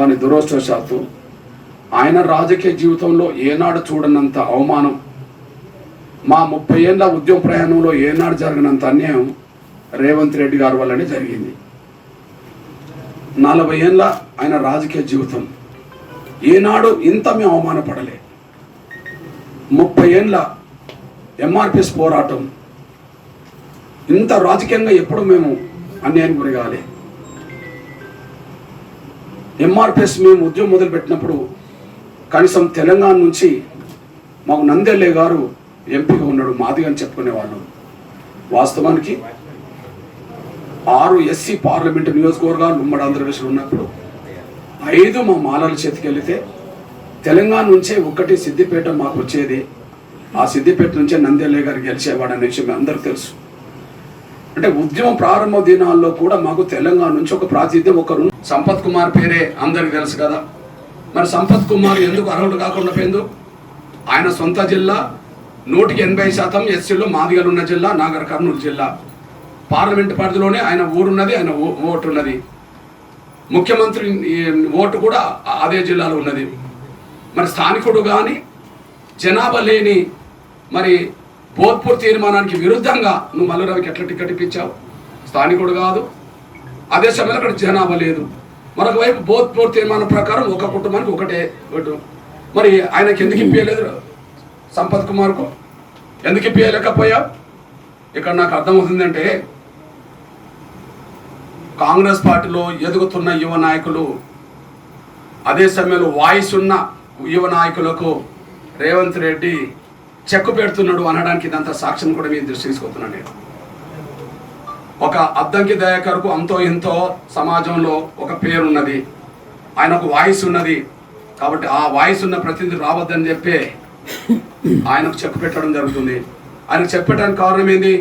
కానీ దురదృష్టవశాత్తు ఆయన రాజకీయ జీవితంలో ఏనాడు చూడనంత అవమానం, మా 30 ఏళ్ళ ఉద్యమ ప్రయాణంలో ఏనాడు జరిగినంత అన్యాయం రేవంత్ రెడ్డి గారి వల్లనే జరిగింది. 40 ఏళ్ళ ఆయన రాజకీయ జీవితం ఏనాడు ఇంత మేము అవమానపడలే. 30 ఏళ్ళ ఎంఆర్పిఎస్ పోరాటం ఇంత రాజకీయంగా ఎప్పుడు మేము అన్యాయం గురిగాలి. ఎంఆర్పిఎస్ మేము ఉద్యమం మొదలుపెట్టినప్పుడు కనీసం తెలంగాణ నుంచి మాకు నందెల్లే గారు ఎంపీగా ఉన్నాడు, మాదిగా అని చెప్పుకునేవాళ్ళు. వాస్తవానికి 6 ఎస్సీ పార్లమెంటు నియోజకవర్గాలు ఉమ్మడి ఆంధ్రప్రదేశ్లో ఉన్నప్పుడు 5 మా మాలల చేతికి వెళితే తెలంగాణ నుంచే 1 సిద్దిపేట మాకు వచ్చేది. ఆ సిద్దిపేట నుంచే నందెల్లే గారు గెలిచేవాడనే విషయం అందరికీ తెలుసు. అంటే ఉద్యమం ప్రారంభ దినాల్లో కూడా మాకు తెలంగాణ నుంచి ఒక ప్రాతినిధ్యం ఒకరు. సంపత్ కుమార్ పేరే అందరికి తెలుసు కదా. మరి సంపత్ కుమార్ ఎందుకు అర్హుడు కాకుండా పోయింది? ఆయన సొంత జిల్లా 180% ఎస్సీలో మాదిగలు ఉన్న జిల్లా నాగర్ కర్నూలు జిల్లా. పార్లమెంటు పరిధిలోనే ఆయన ఊరున్నది, ఆయన ఓటు ఉన్నది. ముఖ్యమంత్రి ఓటు కూడా అదే జిల్లాలో ఉన్నది. మరి స్థానికుడు కానీ జనాభా లేని మరి భోజ్పూర్ తీర్మానానికి విరుద్ధంగా నువ్వు మల్లురావుకి ఎట్లా టికెట్ ఇప్పించావు? స్థానికుడు కాదు, అదే సమయంలో అక్కడ జనాభా లేదు. మరొక వైపు భోజ్పూర్ తీర్మానం ప్రకారం ఒక కుటుంబానికి ఒకటే ఓటు. మరి ఆయనకి ఎందుకు ఇప్పించలేదు? సంపత్ కుమార్కు ఎందుకు ఇప్పించలేకపోయా? ఇక్కడ నాకు అర్థమవుతుందంటే కాంగ్రెస్ పార్టీలో ఎదుగుతున్న యువ నాయకులు, అదే సమయంలో వాయిస్ ఉన్న యువ నాయకులకు రేవంత్ రెడ్డి చెక్కు పెడుతున్నాడు అనడానికి ఇదంతా సాక్ష్యం కూడా మీరు దృష్టి తీసుకొస్తున్నాను. నేను ఒక అద్దంకి దయాకర్కు అంతో ఎంతో సమాజంలో ఒక పేరున్నది, ఆయన ఒక వాయిస్ ఉన్నది. కాబట్టి ఆ వాయిస్ ఉన్న ప్రతినిధి రావద్దని చెప్పి ఆయనకు చెక్కు పెట్టడం జరుగుతుంది. ఆయనకు చెక్ పెట్టడానికి కారణం ఏంది?